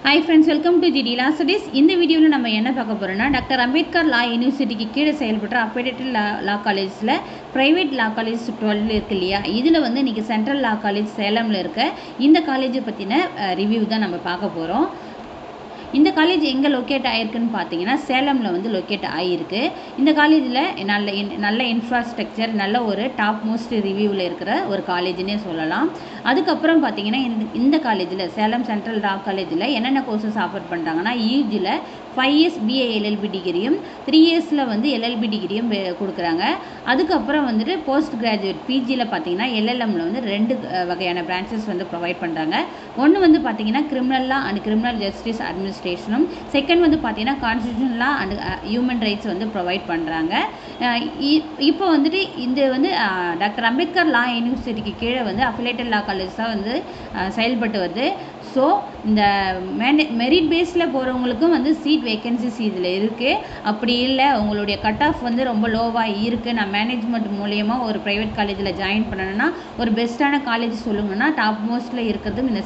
Hi friends, welcome to GD Law Studies. இந்த வீடியோவில் நம்ம என்ன பார்க்க போகிறோம்னா டாக்டர் அம்பேத்கர் லா யூனிவர்சிட்டிக்கு கீழே செயல்படுற அஃபிலியேட்டட் லா காலேஜில் ப்ரைவேட் லா காலேஜ் 12 இருக்கு இல்லையா, இதில் வந்து இன்றைக்கி சென்ட்ரல் லா காலேஜ் சேலமில் இருக்க இந்த காலேஜை பற்றின ரிவ்யூ தான் நம்ம பார்க்க போகிறோம். இந்த காலேஜ் எங்கே லொக்கேட் ஆகிருக்குன்னு பார்த்தீங்கன்னா சேலமில் வந்து லொக்கேட் ஆகிருக்கு. இந்த காலேஜில் நல்ல இன்ஃப்ராஸ்ட்ரக்சர், நல்ல ஒரு டாப் மோஸ்ட் ரிவ்யூவில் இருக்கிற ஒரு காலேஜ்னே சொல்லலாம். அதுக்கப்புறம் பார்த்தீங்கன்னா இந்த காலேஜில் சேலம் சென்ட்ரல் லா காலேஜில் என்னென்ன கோர்சஸ் ஆஃபர் பண்ணுறாங்கன்னா யூஜியில் 5 years BA LLB டிகிரியும் 3 yearsல வந்து LLB டிகிரியும் கொடுக்குறாங்க. அதுக்கப்புறம் வந்துட்டு போஸ்ட் கிராஜுவேட் பிஜியில் பார்த்தீங்கன்னா LLMல வந்து 2 வகையான பிரான்ச்சஸ் வந்து ப்ரொவைட் பண்ணுறாங்க. ஒன்று வந்து பார்த்தீங்கன்னா criminal law and criminal justice அட்மினிஸ்ட்ரேஷனும், செகண்ட் வந்து பார்த்தீங்கன்னா constitution law and human rights வந்து ப்ரொவைட் பண்ணுறாங்க. இப்போ வந்துட்டு இந்த வந்து டாக்டர் அம்பேத்கர் லா யூனிவர்சிட்டிக்கு கீழே வந்து அஃபிலியேட்டட் லா காலேஜ் தான் வந்து செயல்பட்டு வருது. ஸோ இந்த மெரிட் பேஸில் போகிறவங்களுக்கும் வந்து சீட் வேக்கன்சிஸ் இதில் இருக்குது. அப்படி இல்லை உங்களுடைய கட் ஆஃப் வந்து ரொம்ப லோவாக இருக்குது, நான் மேனேஜ்மெண்ட் மூலயமா ஒரு ப்ரைவேட் காலேஜில் ஜாயின் பண்ணணுன்னா ஒரு பெஸ்ட்டான காலேஜ் சொல்லுங்கன்னா டாப் மோஸ்ட்டில் இருக்கிறது இந்த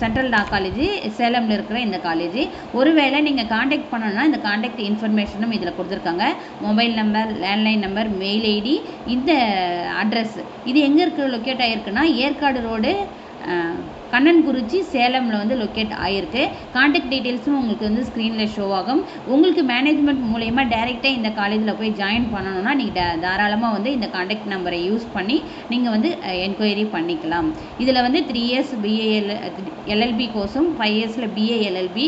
சென்ட்ரல் லா காலேஜ் சேலமில் இருக்கிற இந்த காலேஜ். ஒருவேளை நீங்கள் காண்டாக்ட் பண்ணணும்னா இந்த காண்டாக்ட் இன்ஃபர்மேஷனும் இதில் கொடுத்துருக்காங்க. Mobile number, landline number, mail ID, இந்த அட்ரஸ். இது எங்கே இருக்குது லொக்கேட் ஆகிருக்குன்னா ஏற்காடு ரோடு, கண்ணன்குறிச்சி, சேலமில் வந்து லொக்கேட் ஆகிருக்கு. காண்டாக்ட் டீட்டெயில்ஸும் உங்களுக்கு வந்து ஸ்க்ரீனில் ஷோ ஆகும். உங்களுக்கு மேனேஜ்மெண்ட் மூலயமா டைரெக்டாக இந்த காலேஜில் போய் ஜாயின் பண்ணணும்னா நீங்கள் தாராளமாக வந்து இந்த காண்டாக்ட் நம்பரை யூஸ் பண்ணி நீங்கள் வந்து என்கொயரி பண்ணிக்கலாம். இதில் வந்து 3 years BA LLB கோர்ஸும் 5 yearsல BA LLB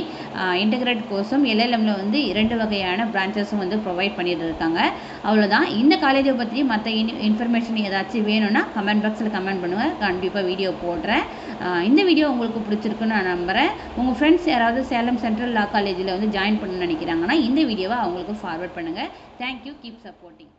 இன்டகிரேட் கோர்ஸும் LLMல வந்து 2 வகையான பிரான்ச்சஸும் வந்து ப்ரொவைட் பண்ணிட்டு இருக்காங்க. அவ்வளோதான். இந்த காலேஜை பற்றி மற்ற இன்ஃபர்மேஷன் ஏதாச்சும் வேணும்னா கமெண்ட் பாக்ஸில் கமெண்ட் பண்ணுங்கள், கண்டிப்பாக வீடியோ போடுறேன். இந்த வீடியோ உங்களுக்கு பிடிச்சிருக்குன்னு நான் நம்புகிறேன். உங்கள் ஃப்ரெண்ட்ஸ் யாராவது சேலம் சென்ட்ரல் லா காலேஜில் வந்து ஜாயின் பண்ணணும்னு நினைக்கிறாங்கன்னா இந்த வீடியோவை அவங்களுக்கு ஃபார்வர்ட் பண்ணுங்கள். Thank you, keep supporting.